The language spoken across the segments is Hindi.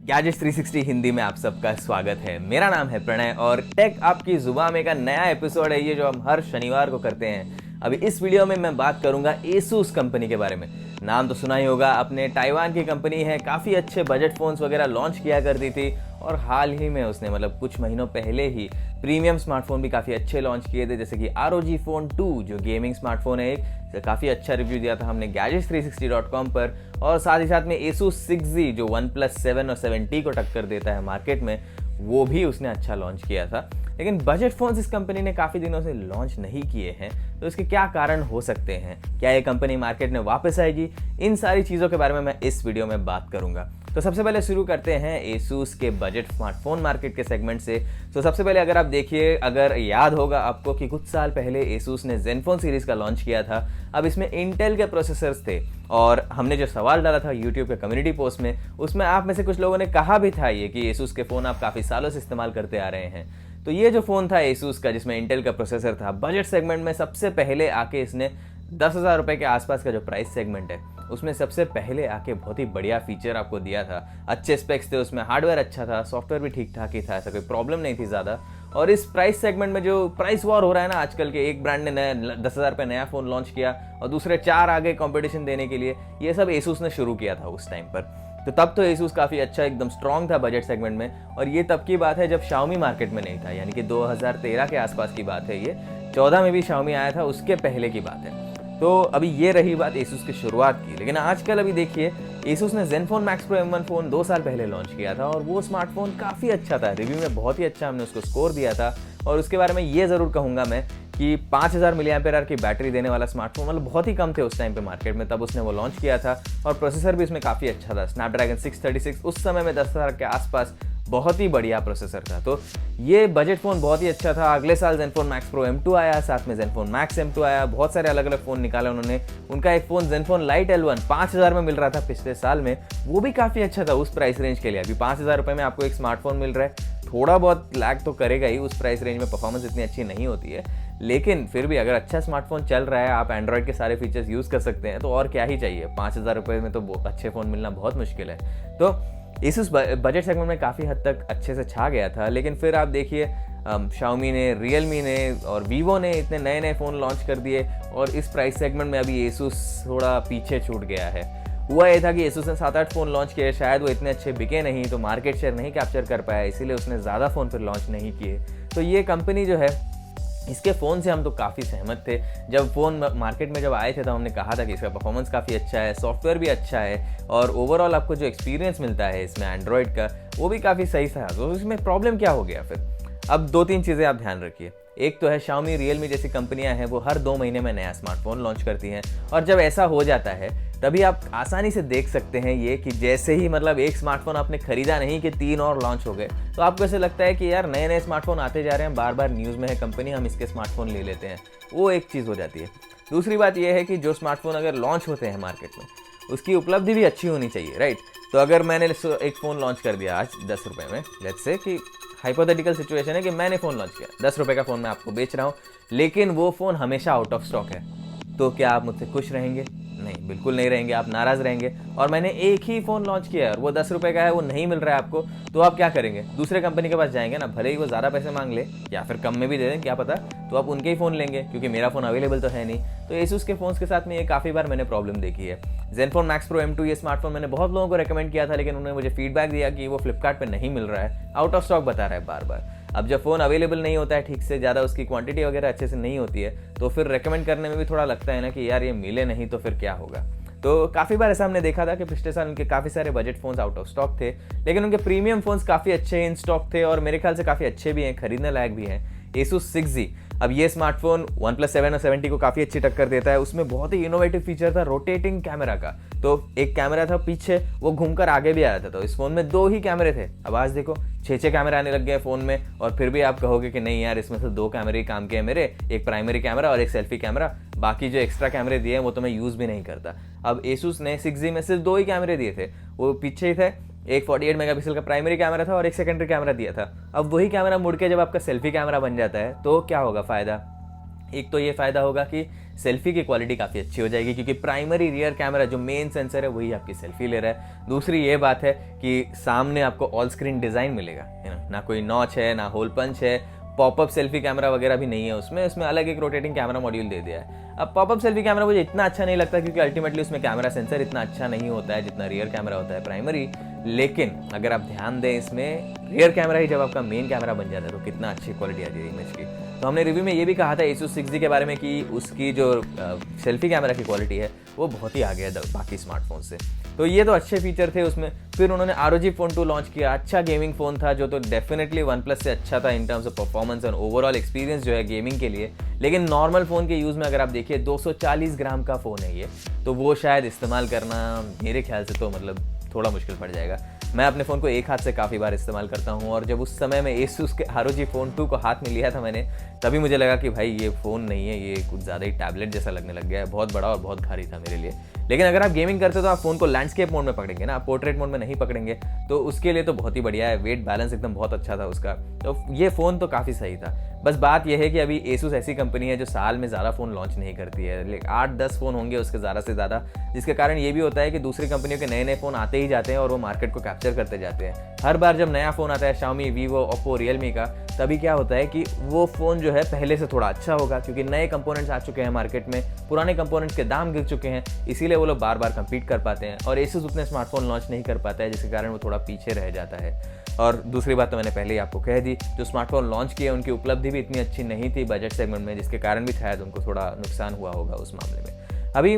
गैजेट्स 360 हिंदी में आप सबका स्वागत है। मेरा नाम है प्रणय और टेक आपकी जुबान में का नया एपिसोड है ये जो हम हर शनिवार को करते हैं। अभी इस वीडियो में मैं बात करूंगा एसूस कंपनी के बारे में। नाम तो सुना ही होगा, अपने ताइवान की कंपनी है, काफ़ी अच्छे बजट फ़ोन्स वगैरह लॉन्च किया करती थी और हाल ही में उसने मतलब कुछ महीनों पहले ही प्रीमियम स्मार्टफोन भी काफ़ी अच्छे लॉन्च किए थे, जैसे कि ROG Phone 2 जो गेमिंग स्मार्टफोन है एक, काफ़ी अच्छा रिव्यू दिया था हमने gadgets360.com पर। और साथ ही साथ में Asus 6Z जो OnePlus 7 और 7T को टक्कर देता है मार्केट में, वो भी उसने अच्छा लॉन्च किया था। लेकिन बजट फोन्स इस कंपनी ने काफ़ी दिनों से लॉन्च नहीं किए हैं, तो इसके क्या कारण हो सकते हैं, क्या ये कंपनी मार्केट में वापस आएगी, इन सारी चीज़ों के बारे में मैं इस वीडियो में बात करूंगा। तो सबसे पहले शुरू करते हैं Asus के बजट स्मार्टफोन मार्केट के सेगमेंट से। तो सबसे पहले अगर आप देखिए, अगर याद होगा आपको कि कुछ साल पहले Asus ने Zenfone सीरीज़ का लॉन्च किया था। अब इसमें इंटेल के प्रोसेसर्स थे और हमने जो सवाल डाला था यूट्यूब के कम्युनिटी पोस्ट में, उसमें आप में से कुछ लोगों ने कहा भी था ये कि Asus के फ़ोन आप काफ़ी सालों से इस्तेमाल करते आ रहे हैं। तो ये जो फ़ोन था Asus का जिसमें इंटेल का प्रोसेसर था, बजट सेगमेंट में सबसे पहले आके इसने 10,000 रुपये के आसपास का जो प्राइस सेगमेंट है उसमें सबसे पहले आके बहुत ही बढ़िया फीचर आपको दिया था। अच्छे स्पेक्स थे उसमें, हार्डवेयर अच्छा था, सॉफ्टवेयर भी ठीक ठाक ही था, ऐसा कोई प्रॉब्लम नहीं थी ज़्यादा। और इस प्राइस सेगमेंट में जो प्राइस वॉर हो रहा है ना आजकल के, एक ब्रांड ने नया 10,000 रुपये नया फ़ोन लॉन्च किया और दूसरे 4 आगे कंपटीशन देने के लिए, ये सब Asus ने शुरू किया था उस टाइम पर। तो तब तो Asus काफ़ी अच्छा एकदम स्ट्रॉन्ग था बजट सेगमेंट में, और ये तब की बात है जब Xiaomi मार्केट में नहीं था, यानी कि 2013 के आसपास की बात है। ये 14 में भी Xiaomi आया था, उसके पहले की बात है। तो अभी ये रही बात Asus की शुरुआत की। लेकिन आजकल अभी देखिए, Asus ने Zenfone Max Pro M1 phone 2 साल पहले लॉन्च किया था और वो स्मार्टफोन काफ़ी अच्छा था, रिव्यू में बहुत ही अच्छा हमने उसको स्कोर दिया था। और उसके बारे में ये ज़रूर कहूँगा मैं कि 5000 mAh की बैटरी देने वाला स्मार्टफोन, मतलब बहुत ही कम थे उस टाइम पे मार्केट में, तब उसने वो लॉन्च किया था। और प्रोसेसर भी इसमें काफ़ी अच्छा था, Snapdragon 636, उस समय में 10,000 के आसपास बहुत ही बढ़िया प्रोसेसर था। तो ये बजट फ़ोन बहुत ही अच्छा था। अगले साल Zenfone Max Pro M2 आया, साथ में Zenfone Max M2 आया, बहुत सारे अलग अलग फ़ोन निकाले उन्होंने। उनका एक फ़ोन Zenfone Lite L1 5000 में मिल रहा था पिछले साल में, वो भी काफ़ी अच्छा था उस प्राइस रेंज के लिए। अभी 5000 रुपये में आपको एक स्मार्टफोन मिल रहा है, थोड़ा बहुत लैग तो करेगा ही, उस प्राइस रेंज में परफॉर्मेंस इतनी अच्छी नहीं होती है, लेकिन फिर भी अगर अच्छा स्मार्टफोन चल रहा है, आप एंड्रॉयड के सारे फीचर्स यूज़ कर सकते हैं, तो और क्या ही चाहिए। 5000 रुपये में तो अच्छे फ़ोन मिलना बहुत मुश्किल है। तो Asus बजट सेगमेंट में काफ़ी हद तक अच्छे से छा गया था। लेकिन फिर आप देखिए, Xiaomi ने, Realme ने और Vivo ने इतने नए नए फ़ोन लॉन्च कर दिए और इस प्राइस सेगमेंट में अभी Asus थोड़ा पीछे छूट गया है। हुआ ये था कि Asus ने 7-8 फ़ोन लॉन्च किए, शायद वो इतने अच्छे बिके नहीं, तो मार्केट शेयर नहीं कैप्चर कर पाया, इसीलिए उसने ज़्यादा फ़ोन फिर लॉन्च नहीं किए। तो ये कंपनी जो है, इसके फ़ोन से हम तो काफ़ी सहमत थे। जब फ़ोन मार्केट में जब आए थे तो हमने कहा था कि इसका परफॉर्मेंस काफ़ी अच्छा है, सॉफ्टवेयर भी अच्छा है और ओवरऑल आपको जो एक्सपीरियंस मिलता है इसमें एंड्रॉयड का, वो भी काफ़ी सही था। तो इसमें प्रॉब्लम क्या हो गया फिर? अब 2-3 चीज़ें आप ध्यान रखिए। एक तो है Xiaomi, Realme जैसी कंपनियां हैं, वो हर 2 महीने में नया स्मार्टफोन लॉन्च करती हैं, और जब ऐसा हो जाता है तभी आप आसानी से देख सकते हैं ये कि जैसे ही मतलब एक स्मार्टफोन आपने खरीदा नहीं कि 3 और लॉन्च हो गए, तो आपको ऐसे लगता है कि यार नए नए स्मार्टफोन आते जा रहे हैं, बार बार न्यूज़ में है कंपनी, हम इसके स्मार्टफोन ले लेते हैं। वो एक चीज़ हो जाती है। दूसरी बात यह है कि जो स्मार्टफोन अगर लॉन्च होते हैं मार्केट में, उसकी उपलब्धि भी अच्छी होनी चाहिए, राइट। तो अगर मैंने एक फ़ोन लॉन्च कर दिया आज 10 रुपये में, लेट्स से कि हाइपोथेटिकल सिचुएशन है कि मैंने फ़ोन लॉन्च किया, 10 रुपये का फ़ोन मैं आपको बेच रहा हूँ, लेकिन वो फ़ोन हमेशा आउट ऑफ स्टॉक है, तो क्या आप मुझसे खुश रहेंगे? नहीं, बिल्कुल नहीं रहेंगे, आप नाराज़ रहेंगे। और मैंने एक ही फ़ोन लॉन्च किया है और वो 10 रुपये का है, वो नहीं मिल रहा है आपको, तो आप क्या करेंगे? दूसरे कंपनी के पास जाएंगे ना, भले ही वो ज़्यादा पैसे मांग ले या फिर कम में भी दे दें, क्या पता, तो आप उनके ही फ़ोन लेंगे, क्योंकि मेरा फ़ोन अवेलेबल तो है नहीं। तो Asus के फ़ोन्स के साथ में ये काफ़ी बार मैंने प्रॉब्लम देखी है। Zenfone Max Pro M2 ये स्मार्टफोन मैंने बहुत लोगों को रेकमेंड किया था, लेकिन उन्होंने मुझे फीडबैक दिया कि वो फ्लिपकार्ट पे नहीं मिल रहा है, आउट ऑफ स्टॉक बता रहा है बार बार। अब जब फ़ोन अवेलेबल नहीं होता है ठीक से, ज़्यादा उसकी क्वांटिटी वगैरह अच्छे से नहीं होती है, तो फिर रेकमेंड करने में भी थोड़ा लगता है ना कि यार ये मिले नहीं तो फिर क्या होगा। तो काफ़ी बार ऐसा हमने देखा था कि पिछले साल उनके काफ़ी सारे budget phones out of stock थे, लेकिन उनके प्रीमियम फ़ोन्स काफ़ी अच्छे इन स्टॉक थे और मेरे ख्याल से काफ़ी अच्छे भी हैं, खरीदने लायक भी हैं। Asus 6Z, अब ये स्मार्टफोन OnePlus 7 और 7T को काफ़ी अच्छी टक्कर देता है। उसमें बहुत ही इनोवेटिव फीचर था रोटेटिंग कैमरा का। तो एक कैमरा था पीछे, वो घूमकर आगे भी आ रहा था, तो इस फ़ोन में 2 ही कैमरे थे। अब आज देखो 6-6 कैमरे आने लग गए फ़ोन में, और फिर भी आप कहोगे कि नहीं यार, इसमें से 2 कैमरे ही काम के हैं मेरे, एक प्राइमरी कैमरा और एक सेल्फी कैमरा, बाकी जो एक्स्ट्रा कैमरे दिए हैं वो तो मैं यूज़ भी नहीं करता। अब Asus ने 6Z में सिर्फ 2 ही कैमरे दिए थे, वो पीछे ही थे। एक 48 मेगापिक्सल का प्राइमरी कैमरा था और एक सेकेंडरी कैमरा दिया था। अब वही कैमरा मुड़ के जब आपका सेल्फी कैमरा बन जाता है तो क्या होगा फ़ायदा? एक तो ये फ़ायदा होगा कि सेल्फी की क्वालिटी काफ़ी अच्छी हो जाएगी, क्योंकि प्राइमरी रियर कैमरा जो मेन सेंसर है वही आपकी सेल्फी ले रहा है। दूसरी ये बात है कि सामने आपको ऑल स्क्रीन डिज़ाइन मिलेगा, है ना कोई नॉच है, ना होल पंच है, पॉपअप सेल्फी कैमरा वगैरह भी नहीं है उसमें अलग एक रोटेटिंग कैमरा मॉड्यूल दे दिया है। अब पॉपअप सेल्फी कैमरा मुझे इतना अच्छा नहीं लगता, क्योंकि अल्टीमेटली उसमें कैमरा सेंसर इतना अच्छा नहीं होता है जितना रियर कैमरा होता है प्राइमरी। लेकिन अगर आप ध्यान दें, इसमें रियर कैमरा ही जब आपका मेन कैमरा बन जाता है तो कितना अच्छी क्वालिटी आ जाएगी इमेज की। तो हमने रिव्यू में ये भी कहा था Asus 6D के बारे में कि उसकी जो सेल्फी कैमरा की क्वालिटी है वो बहुत ही आगे है बाकी स्मार्टफोन से। तो ये तो अच्छे फीचर थे उसमें। फिर उन्होंने ROG Phone 2 लॉन्च किया, अच्छा गेमिंग फ़ोन था जो तो डेफिनेटली OnePlus से अच्छा था इन टर्म्स ऑफ परफॉर्मेंस और ओवरऑल एक्सपीरियंस जो है गेमिंग के लिए। लेकिन नॉर्मल फ़ोन के यूज़ में अगर आप देखिए 240 ग्राम का फ़ोन है ये, तो वो शायद इस्तेमाल करना मेरे ख्याल से तो मतलब थोड़ा मुश्किल पड़ जाएगा। मैं अपने फ़ोन को एक हाथ से काफ़ी बार इस्तेमाल करता हूँ, और जब उस समय में Asus के ROG Phone 2 को हाथ में लिया था मैंने, तभी मुझे लगा कि भाई ये फ़ोन नहीं है, ये कुछ ज़्यादा ही टैबलेट जैसा लगने लग गया है, बहुत बड़ा और बहुत भारी था मेरे लिए। लेकिन अगर आप गेमिंग करते हो तो आप फ़ोन को लैंडस्केप मोड में पकड़ेंगे ना, आप पोर्ट्रेट मोड में नहीं पकड़ेंगे, तो उसके लिए तो बहुत ही बढ़िया है। वेट बैलेंस एकदम बहुत अच्छा था उसका, तो ये फ़ोन तो काफ़ी सही था। बस बात यह है कि अभी Asus ऐसी कंपनी है जो साल में ज़्यादा फ़ोन लॉन्च नहीं करती है, लेकिन 8-10 फ़ोन होंगे उसके ज़्यादा से ज़्यादा, जिसके कारण ये भी होता है कि दूसरी कंपनियों के नए नए फ़ोन आते ही जाते हैं और वो मार्केट को कैप्चर करते जाते हैं। हर बार जब नया फ़ोन आता है Xiaomi, Vivo, Oppo, Realme का, तभी क्या होता है कि वो फ़ोन जो है पहले से थोड़ा अच्छा होगा, क्योंकि नए कंपोनेंट्स आ चुके हैं मार्केट में, पुराने कंपोनेंट्स के दाम गिर चुके हैं, इसीलिए वो लोग बार बार कम्पीट कर पाते हैं। और Asus उतने स्मार्टफोन लॉन्च नहीं कर पाता है, जिसके कारण वो थोड़ा पीछे रह जाता है। और दूसरी बात तो मैंने पहले ही आपको कह दी, जो स्मार्टफोन लॉन्च किए उनकी उपलब्धि भी इतनी अच्छी नहीं थी बजट सेगमेंट में, जिसके कारण भी शायद उनको थोड़ा नुकसान हुआ होगा उस मामले में। अभी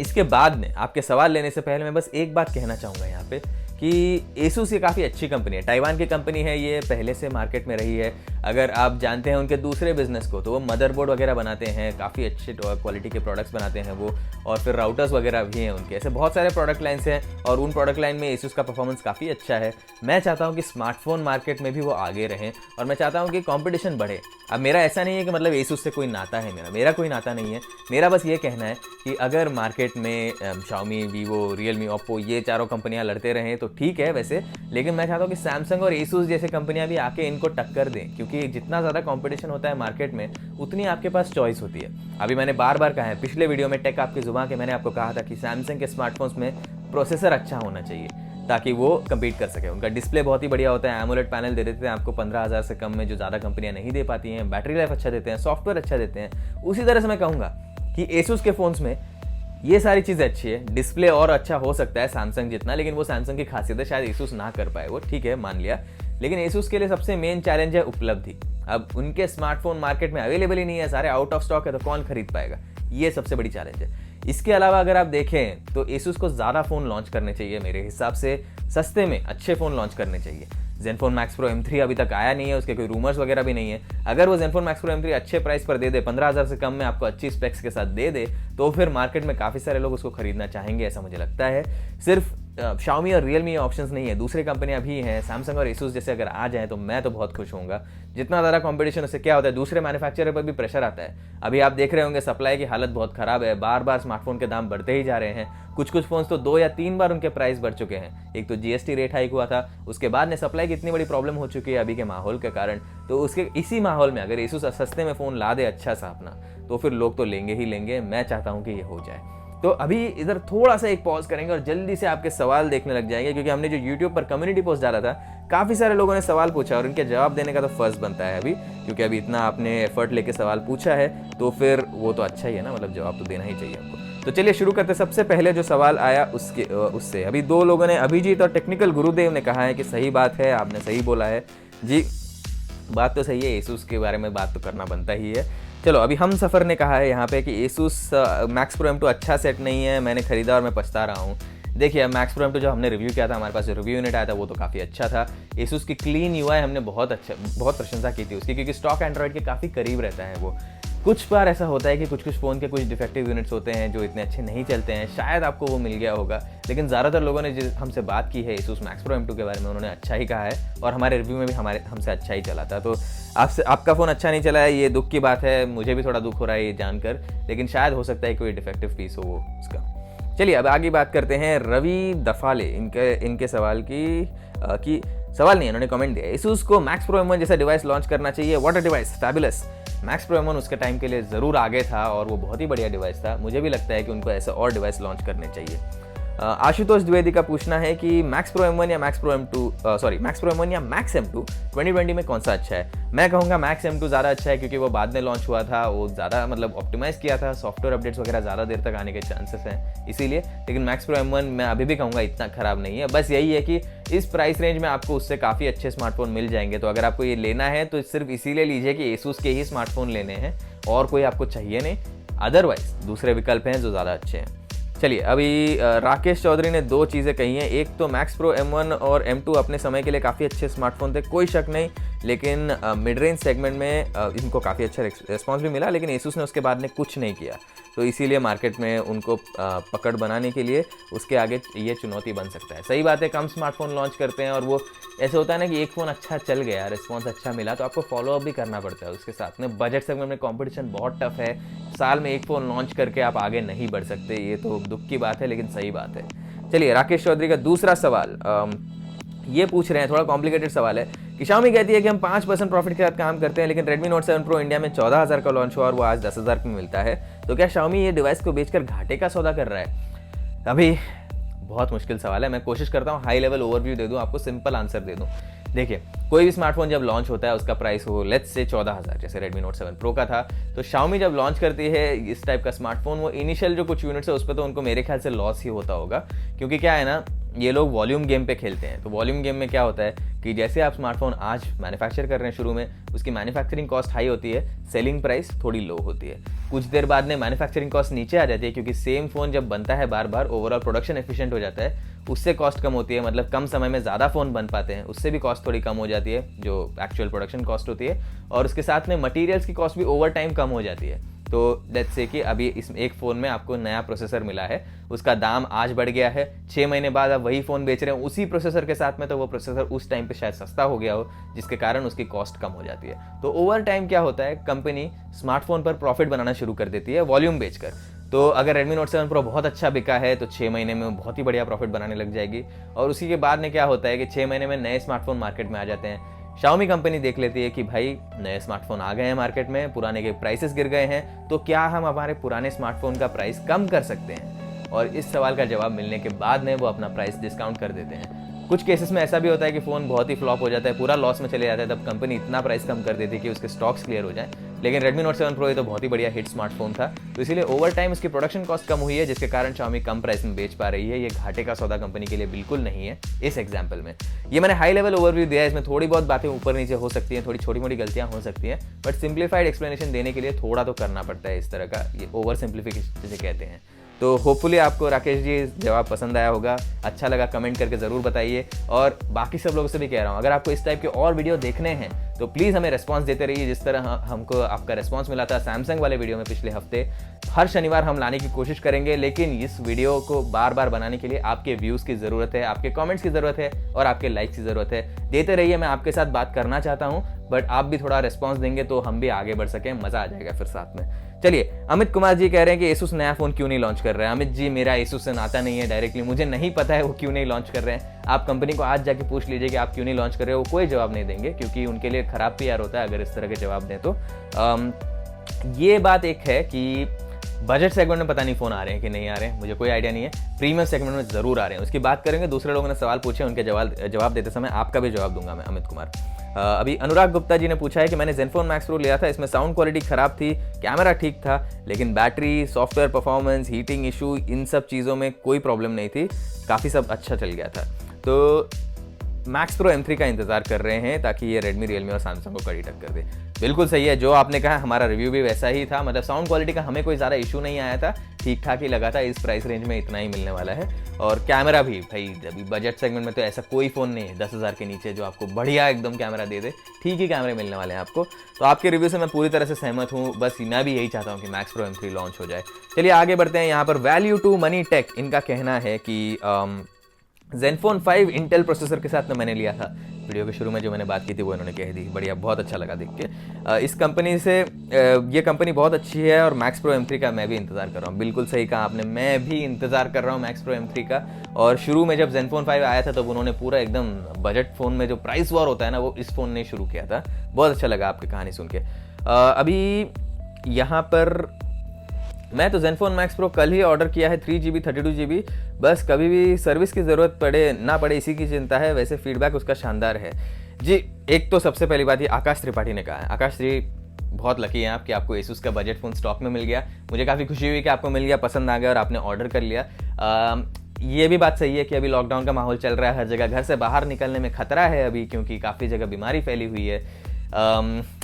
इसके बाद में आपके सवाल लेने से पहले मैं बस एक बात कहना चाहूँगा यहाँ पे कि Asus ये काफ़ी अच्छी कंपनी है, ताइवान की कंपनी है, ये पहले से मार्केट में रही है। अगर आप जानते हैं उनके दूसरे बिजनेस को, तो वो मदरबोर्ड वगैरह बनाते हैं, काफ़ी अच्छे क्वालिटी के प्रोडक्ट्स बनाते हैं वो, और फिर राउटर्स वगैरह भी हैं उनके, ऐसे बहुत सारे प्रोडक्ट लाइन्स हैं, और उन प्रोडक्ट लाइन में Asus का परफॉर्मेंस काफ़ी अच्छा है। मैं चाहता हूँ कि स्मार्टफोन मार्केट में भी वो आगे रहें, और मैं चाहता हूँ कि कॉम्पिटिशन बढ़े। अब मेरा ऐसा नहीं है कि मतलब Asus से कोई नाता है, मेरा कोई नाता नहीं है। मेरा बस ये कहना है कि अगर मार्केट में Xiaomi, Vivo, Realme, Oppo ये चारों कंपनियां लड़ते रहें तो ठीक है वैसे, लेकिन मैं चाहता हूँ कि Samsung और Asus जैसे कंपनियां भी आके इनको टक्कर दें, क्योंकि जितना ज़्यादा कंपटीशन होता है मार्केट में, उतनी आपके पास चॉइस होती है। अभी मैंने बार बार कहा है, पिछले वीडियो में टेक आपकी जुबान के मैंने आपको कहा था कि Samsung के स्मार्टफोन्स में प्रोसेसर अच्छा होना चाहिए ताकि वो कम्पीट कर सके। उनका डिस्प्ले बहुत ही बढ़िया होता है, एमोलेड पैनल दे देते हैं आपको 15,000 से कम में, जो ज़्यादा कंपनियां नहीं दे पाती हैं। बैटरी लाइफ अच्छा देते हैं, सॉफ्टवेयर अच्छा देते हैं। उसी तरह से मैं कहूँगा कि Asus के फ़ोन्स में ये सारी चीज़ें अच्छी है। डिस्प्ले और अच्छा हो सकता है सैमसंग जितना, लेकिन वो सैमसंग की खासियत है, शायद Asus ना कर पाए वो, ठीक है मान लिया। लेकिन Asus के लिए सबसे मेन चैलेंज है उपलब्धि। अब उनके स्मार्टफोन मार्केट में अवेलेबल ही नहीं है, सारे आउट ऑफ स्टॉक है, तो कौन खरीद पाएगा, ये सबसे बड़ी चैलेंज है। इसके अलावा अगर आप देखें तो Asus को ज़्यादा फ़ोन लॉन्च करने चाहिए, मेरे हिसाब से सस्ते में अच्छे फ़ोन लॉन्च करने चाहिए। Zenfone Max Pro M3 अभी तक आया नहीं है, उसके कोई रूमर्स वगैरह भी नहीं है। अगर वो Zenfone Max Pro M3 अच्छे प्राइस पर दे दे, 15,000 से कम में आपको अच्छी स्पेक्स के साथ दे दे, तो फिर मार्केट में काफ़ी सारे लोग उसको खरीदना चाहेंगे, ऐसा मुझे लगता है। सिर्फ Xiaomi और Realme ऑप्शंस नहीं है, दूसरी कंपनियां भी हैं, Samsung और Asus जैसे अगर आ जाएं तो मैं तो बहुत खुश होऊंगा। जितना ज़्यादा कंपटीशन, उससे क्या होता है, दूसरे मैन्युफैक्चरर पर भी प्रेशर आता है। अभी आप देख रहे होंगे सप्लाई की हालत बहुत ख़राब है, बार बार स्मार्टफोन के दाम बढ़ते ही जा रहे हैं। कुछ फ़ोन्स तो 2 या 3 बार उनके प्राइस बढ़ चुके हैं। एक तो GST रेट हाइक हुआ था, उसके बाद में सप्लाई की इतनी बड़ी प्रॉब्लम हो चुकी है अभी के माहौल के कारण। तो उसके इसी माहौल में अगर Asus सस्ते में फ़ोन ला दे अच्छा सा अपना, तो फिर लोग तो लेंगे ही लेंगे। मैं चाहता हूँ कि ये हो जाए। तो अभी इधर थोड़ा सा एक पॉज करेंगे और जल्दी से आपके सवाल देखने लग जाएंगे, क्योंकि हमने जो YouTube पर कम्युनिटी पोस्ट डाला था, काफ़ी सारे लोगों ने सवाल पूछा और उनके जवाब देने का तो फर्ज बनता है अभी, क्योंकि अभी इतना आपने एफर्ट लेके सवाल पूछा है, तो फिर वो तो अच्छा ही है ना, मतलब जवाब तो देना ही चाहिए आपको। तो चलिए शुरू करते। सबसे पहले जो सवाल आया उससे अभी 2 लोगों ने, अभिजीत और टेक्निकल गुरुदेव ने कहा है कि सही बात है, आपने सही बोला है जी, बात तो सही है, Asus के बारे में बात तो करना बनता ही है। चलो अभी हम सफ़र ने कहा है यहाँ पे कि Asus Max Pro M2 अच्छा सेट नहीं है, मैंने खरीदा और मैं पछता रहा हूँ। देखिए Max Pro M2 जो हमने रिव्यू किया था, हमारे पास जो रिव्यू यूनिट आया था वो तो काफ़ी अच्छा था। Asus की क्लीन UI हमने बहुत प्रशंसा की थी उसकी, क्योंकि स्टॉक एंड्रॉयड के काफ़ी करीब रहता है वो। कुछ बार ऐसा होता है कि कुछ फ़ोन के कुछ डिफेक्टिव यूनिट्स होते हैं जो इतने अच्छे नहीं चलते हैं, शायद आपको वो मिल गया होगा, लेकिन ज़्यादातर लोगों ने जो हमसे बात की है Asus Max Pro M2 के बारे में, उन्होंने अच्छा ही कहा है, और हमारे रिव्यू में भी हमसे अच्छा ही चला था। तो आपका फ़ोन अच्छा नहीं चला है, ये दुख की बात है, मुझे भी थोड़ा दुख हो रहा है ये जानकर, लेकिन शायद हो सकता है कोई डिफेक्टिव पीस हो वो उसका। चलिए अब आगे बात करते हैं रवि दफाले, इनके सवाल की सवाल नहीं, इन्होंने कमेंट दिया, Asus को Max Pro M1 जैसा डिवाइस लॉन्च करना चाहिए, what a device, fabulous. Max pro M1 उसके टाइम के लिए ज़रूर आगे था और वो बहुत ही बढ़िया डिवाइस था। मुझे भी लगता है कि उनको ऐसे और डिवाइस लॉन्च करने चाहिए। आशुतोष द्विवेदी का पूछना है कि मैक्स प्रो M1 या मैक्स प्रो M1 या मैक्स M2 2020 में कौन सा अच्छा है? मैं कहूँगा मैक्स M2 ज़्यादा अच्छा है, क्योंकि वो बाद में लॉन्च हुआ था, वो ज़्यादा मतलब ऑप्टिमाइज़ किया था, सॉफ्टवेयर अपडेट्स वगैरह ज़्यादा देर तक आने के चांसेस हैं इसीलिए। लेकिन मैक्स प्रो M1 मैं अभी भी कहूँगा इतना ख़राब नहीं है। बस यही है कि इस प्राइस रेंज में आपको उससे काफ़ी अच्छे स्मार्टफोन मिल जाएंगे। तो अगर आपको ये लेना है तो सिर्फ इसीलिए लीजिए कि एसूस के ही स्मार्टफोन लेने हैं और कोई आपको चाहिए नहीं। अदरवाइज दूसरे विकल्प हैं जो ज़्यादा अच्छे हैं। चलिए, अभी राकेश चौधरी ने 2 चीज़ें कही हैं। एक तो मैक्स प्रो M1 और M2 अपने समय के लिए काफ़ी अच्छे स्मार्टफोन थे, कोई शक नहीं, लेकिन मिड रेंज सेगमेंट में इनको काफ़ी अच्छा रिस्पॉन्स भी मिला, लेकिन एसूस ने उसके बाद में कुछ नहीं किया। तो इसीलिए मार्केट में उनको पकड़ बनाने के लिए उसके आगे ये चुनौती बन सकता है। सही बात है, कम स्मार्टफोन लॉन्च करते हैं और वो ऐसे होता है ना कि एक फ़ोन अच्छा चल गया, रिस्पॉन्स अच्छा मिला, तो आपको फॉलोअप भी करना पड़ता है उसके साथ में। बजट सेगमेंट में कंपटीशन बहुत टफ है, साल में एक फ़ोन लॉन्च करके आप आगे नहीं बढ़ सकते। ये तो दुख की बात है, लेकिन सही बात है। चलिए, राकेश चौधरी का दूसरा सवाल ये पूछ रहे हैं, थोड़ा कॉम्प्लिकेटेड सवाल है कि Xiaomi कहती है कि हम 5% प्रॉफिट के साथ काम करते हैं, लेकिन Redmi Note 7 Pro इंडिया में 14,000 का लॉन्च हुआ और वो आज 10,000 में मिलता है। तो क्या Xiaomi ये डिवाइस को बेचकर घाटे का सौदा कर रहा है? अभी बहुत मुश्किल सवाल है। मैं कोशिश करता हूँ हाई लेवल ओवरव्यू दे दूँ, आपको सिंपल आंसर दे दूँ। देखिए, कोई भी स्मार्टफोन जब लॉन्च होता है उसका प्राइस हो लेट्स से 14,000, जैसे Redmi Note 7 Pro का था। तो Xiaomi जब लॉन्च करती है इस टाइप का स्मार्टफोन, वो इनिशियल जो कुछ यूनिट्स है उस पर तो उनको मेरे ख्याल से लॉस ही होता होगा, क्योंकि क्या है ना, ये लोग वॉल्यूम गेम पे खेलते हैं। तो वॉल्यूम गेम में क्या होता है कि जैसे आप स्मार्टफोन आज मैन्युफैक्चर कर रहे हैं, शुरू में उसकी मैन्युफैक्चरिंग कॉस्ट हाई होती है, सेलिंग प्राइस थोड़ी लो होती है। कुछ देर बाद में मैन्युफैक्चरिंग कॉस्ट नीचे आ जाती है, क्योंकि सेम फ़ोन जब बनता है बार बार, ओवरऑल प्रोडक्शन एफिशिएंट हो जाता है, उससे कॉस्ट कम होती है, मतलब कम समय में ज़्यादा फ़ोन बन पाते हैं, उससे भी कॉस्ट थोड़ी कम हो जाती है जो एक्चुअल प्रोडक्शन कॉस्ट होती है। और उसके साथ में मटीरियल्स की कॉस्ट भी ओवर टाइम कम हो जाती है। तो लेट्स से कि अभी इस एक फ़ोन में आपको नया प्रोसेसर मिला है, उसका दाम आज बढ़ गया है, 6 महीने बाद आप वही फ़ोन बेच रहे हैं उसी प्रोसेसर के साथ में, तो वो प्रोसेसर उस टाइम पे शायद सस्ता हो गया हो, जिसके कारण उसकी कॉस्ट कम हो जाती है। तो ओवर टाइम क्या होता है, कंपनी स्मार्टफोन पर प्रॉफिट बनाना शुरू कर देती है वॉल्यूम बेचकर। तो अगर Redmi Note 7 Pro बहुत अच्छा बिका है तो 6 महीने में बहुत ही बढ़िया प्रॉफिट बनाने लग जाएगी। और उसी के बाद में क्या होता है कि 6 महीने में नए स्मार्टफोन मार्केट में आ जाते हैं। Xiaomi कंपनी देख लेती है कि भाई नए स्मार्टफोन आ गए हैं मार्केट में, पुराने के प्राइसेस गिर गए हैं, तो क्या हम हमारे पुराने स्मार्टफोन का प्राइस कम कर सकते हैं? और इस सवाल का जवाब मिलने के बाद में वो अपना प्राइस डिस्काउंट कर देते हैं। कुछ केसेस में ऐसा भी होता है कि फ़ोन बहुत ही फ्लॉप हो जाता है, पूरा लॉस में चले जाता है, तब कंपनी इतना प्राइस कम कर देती है कि उसके स्टॉक्स क्लियर हो जाए। लेकिन Redmi Note 7 Pro ये तो बहुत ही बढ़िया हिट स्मार्टफोन था, तो इसीलिए ओवर टाइम उसकी प्रोडक्शन कॉस्ट कम हुई है, जिसके कारण Xiaomi कम प्राइस में बेच पा रही है। ये घाटे का सौदा कंपनी के लिए बिल्कुल नहीं है इस एग्जाम्पल में। ये मैंने हाई लेवल ओवरव्यू दिया है, इसमें थोड़ी बहुत बातें ऊपर नीचे हो सकती हैं, थोड़ी छोटी मोटी गलतियां हो सकती हैं, बट सिंप्लीफाइड एक्सप्लेनेशन देने के लिए थोड़ा तो करना पड़ता है इस तरह का, ये ओवर सिंप्लीफिकेशन जिसे कहते हैं। तो होपफुली आपको राकेश जी जवाब पसंद आया होगा, अच्छा लगा कमेंट करके ज़रूर बताइए। और बाकी सब लोगों से भी कह रहा हूँ, अगर आपको इस टाइप के और वीडियो देखने हैं तो प्लीज़ हमें रिस्पांस देते रहिए, जिस तरह हमको आपका रिस्पांस मिला था सैमसंग वाले वीडियो में पिछले हफ्ते। हर शनिवार हम लाने की कोशिश करेंगे, लेकिन इस वीडियो को बार बार बनाने के लिए आपके व्यूज़ की ज़रूरत है, आपके कमेंट्स की ज़रूरत है और आपके लाइक्स की ज़रूरत है। देते रहिए, मैं आपके साथ बात करना चाहता हूँ, बट आप भी थोड़ा रिस्पांस देंगे तो हम भी आगे बढ़ सकें, मज़ा आ जाएगा फिर साथ में। चलिए, अमित कुमार जी कह रहे हैं कि एसूस नया फ़ोन क्यों नहीं लॉन्च कर रहे हैं। अमित जी, मेरा एसूस से नाता नहीं है डायरेक्टली, मुझे नहीं पता है वो क्यों नहीं लॉन्च कर रहे हैं। आप कंपनी को आज जाके पूछ लीजिए कि आप क्यों नहीं लॉन्च कर रहे हो, वो कोई जवाब नहीं देंगे, क्योंकि उनके लिए खराब पीआर होता है अगर इस तरह के जवाब दें तो। ये बात एक है कि बजट सेगमेंट में पता नहीं फ़ोन आ रहे हैं कि नहीं आ रहे हैं, मुझे कोई आइडिया नहीं है। प्रीमियम सेगमेंट में ज़रूर आ रहे हैं, उसकी बात करेंगे। दूसरे लोगों ने सवाल पूछे, उनके जवाब देते समय आपका भी जवाब दूंगा मैं, अमित कुमार। अभी अनुराग गुप्ता जी ने पूछा है कि मैंने Zenfone Max Pro लिया था, इसमें साउंड क्वालिटी ख़राब थी, कैमरा ठीक था, लेकिन battery, software performance, heating issue, इन सब चीज़ों में कोई प्रॉब्लम नहीं थी, काफ़ी सब अच्छा चल गया था। तो Max Pro M3 का इंतज़ार कर रहे हैं ताकि ये Redmi, Realme और Samsung को कड़ी टक्कर दे। बिल्कुल सही है, जो आपने कहा, हमारा रिव्यू भी वैसा ही था। मतलब साउंड क्वालिटी का हमें कोई ज़्यादा इशू नहीं आया था, ठीक ठाक ही लगा था, इस प्राइस रेंज में इतना ही मिलने वाला है। और कैमरा भी भाई, अभी बजट सेगमेंट में तो ऐसा कोई फ़ोन नहीं है 10,000 के नीचे जो आपको बढ़िया एकदम कैमरा दे दे, ठीक ही कैमरे मिलने वाले हैं आपको। तो आपके रिव्यू से मैं पूरी तरह से सहमत हूँ, बस मैं भी यही चाहता हूँ कि Max Pro M3 लॉन्च हो जाए। चलिए आगे बढ़ते हैं। यहाँ पर वैल्यू टू मनी टेक, इनका कहना है कि Zenfone 5 इंटेल प्रोसेसर के साथ में मैंने लिया था। वीडियो के शुरू में जो मैंने बात की थी वो इन्होंने कह दी, बढ़िया, बहुत अच्छा लगा देख के। इस कंपनी से ये कंपनी बहुत अच्छी है और Max Pro M3 का मैं भी इंतज़ार कर रहा हूँ। बिल्कुल सही कहा आपने, मैं भी इंतज़ार कर रहा हूँ Max Pro M3 का। और शुरू में जब Zenfone 5 आया था तब उन्होंने पूरा एकदम बजट फ़ोन में जो प्राइस वॉर होता है ना, वो इस फ़ोन ने शुरू किया था। बहुत अच्छा लगा आपकी कहानी सुन के। अभी यहाँ पर मैं तो Zenfone Max Pro कल ही ऑर्डर किया है, 3GB 32GB। बस कभी भी सर्विस की ज़रूरत पड़े ना पड़े इसी की चिंता है। वैसे फीडबैक उसका शानदार है जी। एक तो सबसे पहली बात ये आकाश त्रिपाठी ने कहा है। आकाश जी बहुत लकी हैं आप कि आपको Asus का बजट फ़ोन स्टॉक में मिल गया। मुझे काफ़ी खुशी हुई कि आपको मिल गया, पसंद आ गया और आपने ऑर्डर कर लिया। ये भी बात सही है कि अभी लॉकडाउन का माहौल चल रहा है, हर जगह घर से बाहर निकलने में खतरा है अभी, क्योंकि काफ़ी जगह बीमारी फैली हुई है।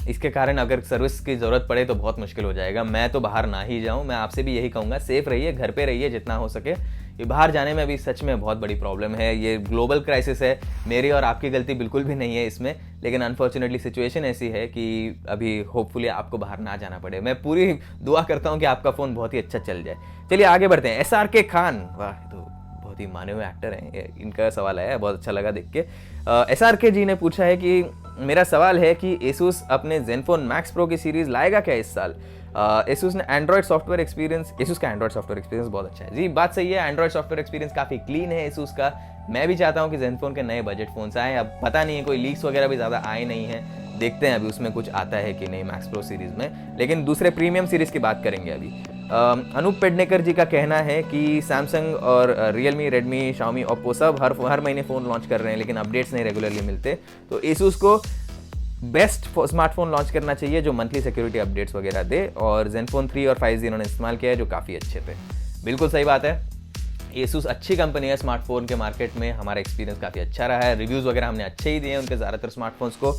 इसके कारण अगर सर्विस की ज़रूरत पड़े तो बहुत मुश्किल हो जाएगा। मैं तो बाहर ना ही जाऊं। मैं आपसे भी यही कहूँगा, सेफ रहिए, घर पे रहिए जितना हो सके। ये बाहर जाने में अभी सच में बहुत बड़ी प्रॉब्लम है। ये ग्लोबल क्राइसिस है, मेरी और आपकी गलती बिल्कुल भी नहीं है इसमें, लेकिन अनफॉर्चुनेटली सिचुएशन ऐसी है कि अभी होपफुली आपको बाहर ना जाना पड़े। मैं पूरी दुआ करता हूँ कि आपका फ़ोन बहुत ही अच्छा चल जाए। चलिए आगे बढ़ते हैं। SRK खान, वाह तो बहुत ही माने हुए एक्टर हैं। इनका सवाल है, बहुत अच्छा लगा देख के। SRK जी ने पूछा है कि मेरा सवाल है कि Asus अपने Zenfone Max Pro की सीरीज लाएगा क्या इस साल? Asus ने एंड्रॉयड सॉफ्टवेयर एक्सपीरियंस, Asus का एंड्रॉयड सॉफ्टवेयर एक्सपीरियंस बहुत अच्छा है जी। बात सही है, एंड्रॉयड सॉफ्टवेयर एक्सपीरियंस काफ़ी क्लीन है Asus का। मैं भी चाहता हूँ कि Zenfone के नए बजट फ़ोन्स आए। अब पता नहीं है, कोई लीक्स वगैरह भी ज़्यादा आए नहीं हैं, देखते हैं अभी उसमें कुछ आता है कि नहीं Max Pro सीरीज़ में। लेकिन दूसरे प्रीमियम सीरीज़ की बात करेंगे अभी। अनूप पेडनेकर जी का कहना है कि सैमसंग और रियलमी, रेडमी, शाओमी, ओप्पो सब हर महीने फ़ोन लॉन्च कर रहे हैं, लेकिन अपडेट्स नहीं रेगुलरली मिलते। तो Asus को बेस्ट स्मार्टफोन लॉन्च करना चाहिए जो मंथली सिक्योरिटी अपडेट्स वगैरह दे, और Zenfone 3 और 5G इन्होंने इस्तेमाल किया है जो काफ़ी अच्छे थे। बिल्कुल सही बात है, Asus अच्छी कंपनी है स्मार्टफोन के मार्केट में। हमारा एक्सपीरियंस काफ़ी अच्छा रहा है, रिव्यूज़ वगैरह हमने अच्छे ही दिए हैं उनके ज़्यादातर स्मार्टफोन्स को।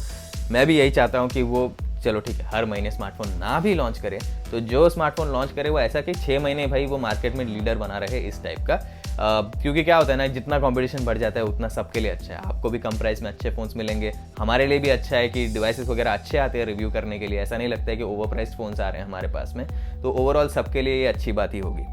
मैं भी यही चाहता हूँ कि वो चलो ठीक है हर महीने स्मार्टफोन ना भी लॉन्च करे, तो जो स्मार्टफोन लॉन्च करे वो ऐसा कि 6 महीने भाई वो मार्केट में लीडर बना रहे इस टाइप का। क्योंकि क्या होता है ना, जितना कंपटीशन बढ़ जाता है उतना सबके लिए अच्छा है। आपको भी कम प्राइस में अच्छे फ़ोन्स मिलेंगे, हमारे लिए भी अच्छा है कि डिवाइसेस वगैरह अच्छे आते हैं रिव्यू करने के लिए। ऐसा नहीं लगता है कि ओवर प्राइस्ड फ़ोन्स आ रहे हैं हमारे पास में, तो ओवरऑल सबके लिए ये अच्छी बात ही होगी।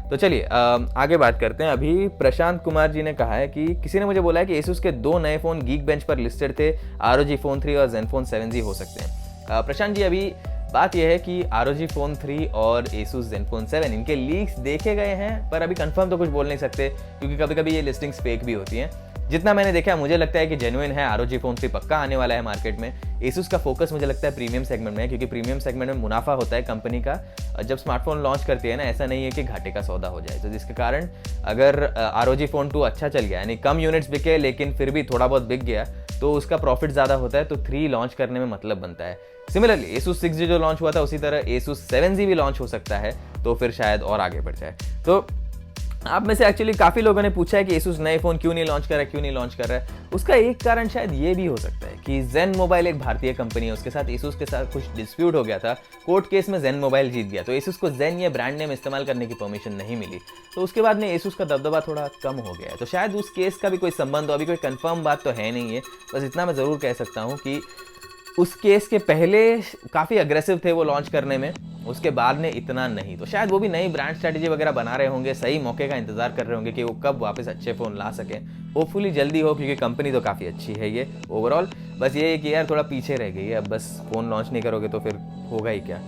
तो चलिए आगे बात करते हैं। अभी प्रशांत कुमार जी ने कहा है कि किसी ने मुझे बोला है कि Asus के 2 नए फ़ोन गीक बेंच पर लिस्टेड थे, ROG Phone 3 और Zenfone 7G हो सकते हैं। प्रशांत जी, अभी बात यह है कि ROG Phone 3 और Asus Zenfone 7 इनके लीक्स देखे गए हैं, पर अभी कंफर्म तो कुछ बोल नहीं सकते, क्योंकि कभी कभी ये लिस्टिंग्स फेक भी होती हैं। जितना मैंने देखा मुझे लगता है कि जेन्युइन है। ROG Phone 3 पक्का आने वाला है मार्केट में। Asus का फोकस मुझे लगता है प्रीमियम सेगमेंट में है, क्योंकि प्रीमियम सेगमेंट में मुनाफा होता है कंपनी का। जब स्मार्टफोन लॉन्च करती है ना, ऐसा नहीं है कि घाटे का सौदा हो जाए, तो जिसके कारण अगर ROG Phone 2 अच्छा चल गया, यानी कम यूनिट्स बिके लेकिन फिर भी थोड़ा बहुत बिक गया, तो उसका प्रॉफिट ज़्यादा होता है, तो 3 लॉन्च करने में मतलब बनता है। सिमिलरली Asus 6G जो लॉन्च हुआ था, उसी तरह Asus 7G भी लॉन्च हो सकता है, तो फिर शायद और आगे बढ़ जाए। तो आप में से एक्चुअली काफ़ी लोगों ने पूछा है कि Asus नए फ़ोन क्यों नहीं लॉन्च कर रहा है, क्यों नहीं लॉन्च कर रहा है। उसका एक कारण शायद ये भी हो सकता है कि Zen मोबाइल एक भारतीय कंपनी है, उसके साथ Asus के साथ कुछ डिस्प्यूट हो गया था, कोर्ट केस में Zen मोबाइल जीत गया, तो Asus को Zen ये ब्रांड नेम इस्तेमाल करने की परमिशन नहीं मिली, तो उसके बाद में Asus का दबदबा थोड़ा कम हो गया है। तो शायद उस केस का भी कोई संबंध हो, अभी कोई कंफर्म बात तो है नहीं है। बस इतना मैं ज़रूर कह सकता हूँ कि उस केस के पहले काफ़ी अग्रेसिव थे वो लॉन्च करने में, उसके बाद में इतना नहीं। तो शायद वो भी नई ब्रांड स्ट्रैटेजी वगैरह बना रहे होंगे, सही मौके का इंतजार कर रहे होंगे कि वो कब वापस अच्छे फ़ोन ला सकें। होपफुली जल्दी हो, क्योंकि कंपनी तो काफ़ी अच्छी है ये ओवरऑल। बस ये है कि यार थोड़ा पीछे रह गई है, अब बस फ़ोन लॉन्च नहीं करोगे तो फिर होगा ही क्या।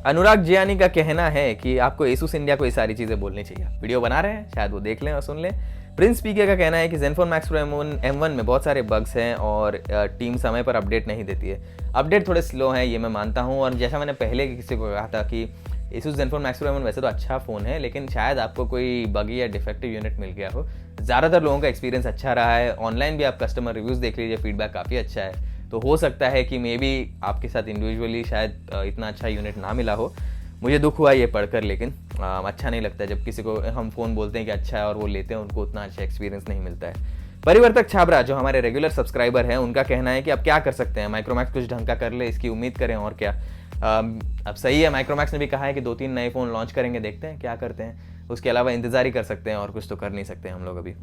अनुराग जियानी का कहना है कि आपको Asus इंडिया को ये सारी चीज़ें बोलनी चाहिए। वीडियो बना रहे हैं, शायद वो देख लें और सुन लें। प्रिंस पीके का कहना है कि Zenfone Max Pro M1 में बहुत सारे बग्स हैं और टीम समय पर अपडेट नहीं देती है। अपडेट थोड़े स्लो हैं, ये मैं मानता हूँ। और जैसा मैंने पहले किसी को कहा था कि Asus Zenfone Max Pro M1 वैसे तो अच्छा फ़ोन है, लेकिन शायद आपको कोई बगी या डिफेक्टिव यूनिट मिल गया हो। ज़्यादातर लोगों का एक्सपीरियंस अच्छा रहा है, ऑनलाइन भी आप कस्टमर रिव्यूज़ देख लीजिए, फीडबैक काफ़ी अच्छा है। तो हो सकता है कि मे बी आपके साथ इंडिविजुअली शायद इतना अच्छा यूनिट ना मिला हो। मुझे दुख हुआ ये पढ़कर, लेकिन अच्छा नहीं लगता जब किसी को हम फ़ोन बोलते हैं कि अच्छा है और वो लेते हैं, उनको उतना अच्छा एक्सपीरियंस नहीं मिलता है। परिवर्तक छाबरा जो हमारे रेगुलर सब्सक्राइबर हैं, उनका कहना है कि अब क्या कर सकते हैं, माइक्रोमैक्स कुछ ढंग का कर ले, इसकी उम्मीद करें और क्या। अब सही है, माइक्रोमैक्स ने भी कहा है कि 2-3 नए फ़ोन लॉन्च करेंगे, देखते हैं क्या करते हैं। उसके अलावा इंतज़ार ही कर सकते हैं, और कुछ तो कर नहीं सकते हम लोग अभी।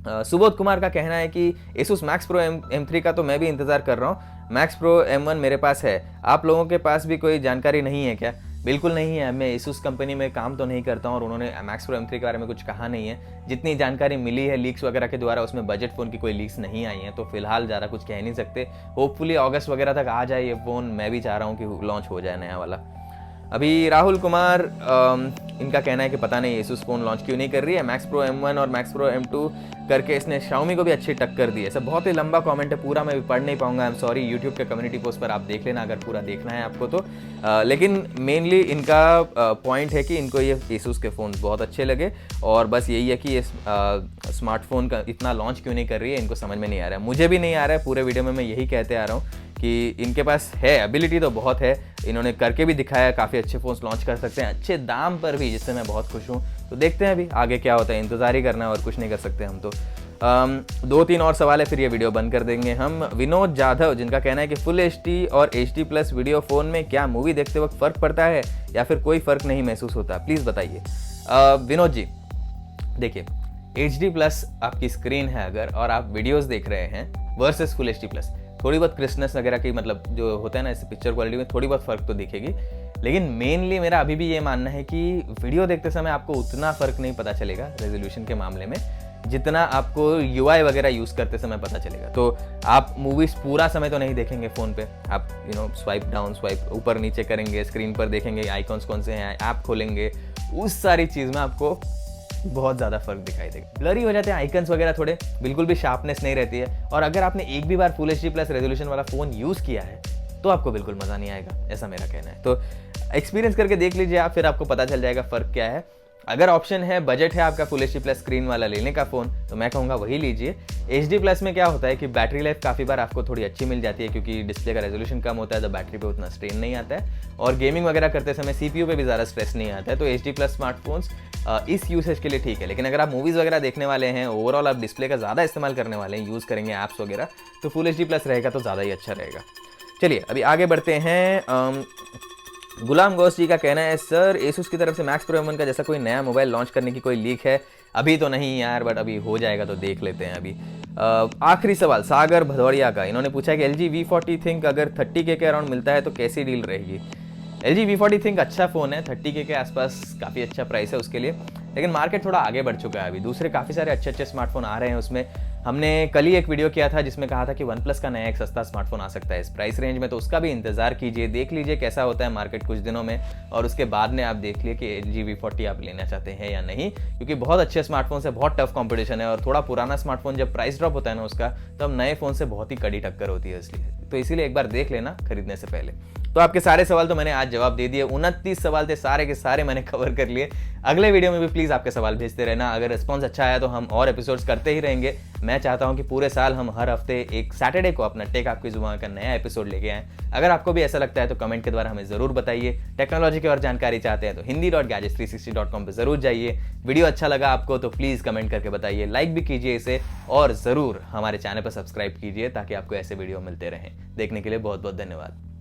सुबोध कुमार का कहना है कि Asus Max Pro M3 का तो मैं भी इंतज़ार कर रहा हूँ, Max Pro M1 मेरे पास है, आप लोगों के पास भी कोई जानकारी नहीं है क्या? बिल्कुल नहीं है, मैं Asus कंपनी में काम तो नहीं करता हूँ और उन्होंने Max Pro M3 के बारे में कुछ कहा नहीं है। जितनी जानकारी मिली है लीक्स वगैरह के द्वारा, उसमें बजट फ़ोन की कोई लीक्स नहीं आई हैं, तो फिलहाल ज़्यादा कुछ कह नहीं सकते। होपफुली अगस्त वगैरह तक आ जाए ये फ़ोन, मैं भी चाह रहा हूँ कि लॉन्च हो जाए नया वाला। अभी राहुल कुमार इनका कहना है कि पता नहीं Asus फ़ोन लॉन्च क्यों नहीं कर रही है। Max Pro M1 और Max Pro M2 करके इसने Xiaomi को भी अच्छी टक्कर दी है। ऐसा बहुत ही लंबा कमेंट है, पूरा मैं भी पढ़ नहीं पाऊंगा, आई एम सॉरी। यूट्यूब के कम्युनिटी पोस्ट पर आप देख लेना अगर पूरा देखना है आपको तो। लेकिन मेनली इनका पॉइंट है कि इनको ये Asus के फ़ोन बहुत अच्छे लगे और बस यही है कि ये स्मार्टफोन का इतना लॉन्च क्यों नहीं कर रही है, इनको समझ में नहीं आ रहा है। मुझे भी नहीं आ रहा है, पूरे वीडियो में मैं यही कहते आ रहा हूँ कि इनके पास है, एबिलिटी तो बहुत है, इन्होंने करके भी दिखाया है, काफ़ी अच्छे फ़ोन्स लॉन्च कर सकते हैं अच्छे दाम पर भी, जिससे मैं बहुत खुश हूँ। तो देखते हैं अभी आगे क्या होता है, इंतज़ार ही करना है और कुछ नहीं कर सकते हम तो। 2-3 और सवाल है फिर ये वीडियो बंद कर देंगे हम। विनोद जाधव, जिनका कहना है कि फुल HD और HD+ वीडियो फ़ोन में क्या मूवी देखते वक्त फ़र्क पड़ता है या फिर कोई फ़र्क नहीं महसूस होता, प्लीज़ बताइए। विनोद जी देखिए, HD+ आपकी स्क्रीन है अगर और आप वीडियोज़ देख रहे हैं वर्सेस फुल HD+, थोड़ी बहुत क्रिस्पनेस वगैरह की मतलब जो होता है ना, इस पिक्चर क्वालिटी में थोड़ी बहुत फ़र्क तो दिखेगी। लेकिन मेनली मेरा अभी भी ये मानना है कि वीडियो देखते समय आपको उतना फ़र्क नहीं पता चलेगा रेजोल्यूशन के मामले में, जितना आपको UI वगैरह यूज़ करते समय पता चलेगा। तो आप मूवीज़ पूरा समय तो नहीं देखेंगे फ़ोन पे, आप स्वाइप डाउन स्वाइप ऊपर नीचे करेंगे, स्क्रीन पर देखेंगे आइकॉन्स कौन से हैं, ऐप खोलेंगे, उस सारी चीज़ में आपको बहुत ज़्यादा फर्क दिखाई देगा। ब्लरी हो जाते हैं आइकन्स वगैरह, थोड़े बिल्कुल भी शार्पनेस नहीं रहती है। और अगर आपने एक भी बार फुल HD+ रेजोल्यूशन वाला फ़ोन यूज़ किया है तो आपको बिल्कुल मज़ा नहीं आएगा, ऐसा मेरा कहना है। तो एक्सपीरियंस करके देख लीजिए आप, फिर आपको पता चल जाएगा फ़र्क क्या है। अगर ऑप्शन है, बजट है आपका फुल HD+ स्क्रीन वाला लेने का फ़ोन, तो मैं कहूँगा वही लीजिए। HD+ में क्या होता है कि बैटरी लाइफ काफ़ी बार आपको थोड़ी अच्छी मिल जाती है, क्योंकि डिस्प्ले का रेजोल्यूशन कम होता है तो बैटरी पे उतना स्ट्रेन नहीं आता है और गेमिंग वगैरह करते समय CPU पे भी ज़्यादा स्ट्रेस नहीं आता है। तो HD+ स्मार्टफोन्स इस यूसेज के लिए ठीक है। लेकिन अगर आप मूवीज़ वगैरह देखने वाले हैं, ओवरऑल आप डिस्प्ले का ज़्यादा इस्तेमाल करने वाले हैं, यूज़ करेंगे ऐप्स वगैरह, तो फुल HD+ रहेगा तो ज़्यादा ही अच्छा रहेगा। चलिए अभी आगे बढ़ते हैं। गुलाम गौस जी का कहना है, सर Asus की तरफ से Max Pro M1 का जैसा कोई नया मोबाइल लॉन्च करने की कोई लीक है? अभी तो नहीं यार, बट अभी हो जाएगा तो देख लेते हैं अभी। आखिरी सवाल सागर भदौड़िया का, इन्होंने पूछा कि LG V40 Think अगर 30K के अराउंड मिलता है तो कैसी डील रहेगी? LG V40 Think अच्छा फ़ोन है, 30K के आसपास काफ़ी अच्छा प्राइस है उसके लिए, लेकिन मार्केट थोड़ा आगे बढ़ चुका है अभी, दूसरे काफ़ी सारे अच्छे अच्छे स्मार्टफोन आ रहे हैं उसमें। हमने कल ही एक वीडियो किया था जिसमें कहा था कि OnePlus का नया एक सस्ता स्मार्टफोन आ सकता है इस प्राइस रेंज में, तो उसका भी इंतजार कीजिए, देख लीजिए कैसा होता है मार्केट कुछ दिनों में, और उसके बाद में आप देख लिए कि LG V40 आप लेना चाहते हैं या नहीं, क्योंकि बहुत अच्छे स्मार्टफोन से बहुत टफ कंपटीशन है और थोड़ा पुराना स्मार्टफोन जब प्राइस ड्रॉप होता है ना उसका, तब नए फ़ोन से बहुत ही कड़ी टक्कर होती है, तो इसीलिए एक बार देख लेना खरीदने से पहले। तो आपके सारे सवाल तो मैंने आज जवाब दे दिए, 29 सवाल थे, सारे के सारे मैंने कवर कर लिए। अगले वीडियो में भी प्लीज़ आपके सवाल भेजते रहना, अगर रिस्पॉन्स अच्छा आया तो हम और एपिसोड्स करते ही रहेंगे। मैं चाहता हूं कि पूरे साल हम हर हफ्ते एक सैटरडे को अपना टेक आपकी जुबान का नया एपिसोड लेके आएँ। अगर आपको भी ऐसा लगता है तो कमेंट के द्वारा हमें ज़रूर बताइए। टेक्नोलॉजी की और जानकारी चाहते हैं तो hindi.gadgets360.com पर ज़रूर जाइए। वीडियो अच्छा लगा आपको तो प्लीज़ कमेंट करके बताइए, लाइक भी कीजिए इसे और ज़रूर हमारे चैनल पर सब्सक्राइब कीजिए ताकि आपको ऐसे वीडियो मिलते रहें। देखने के लिए बहुत बहुत धन्यवाद।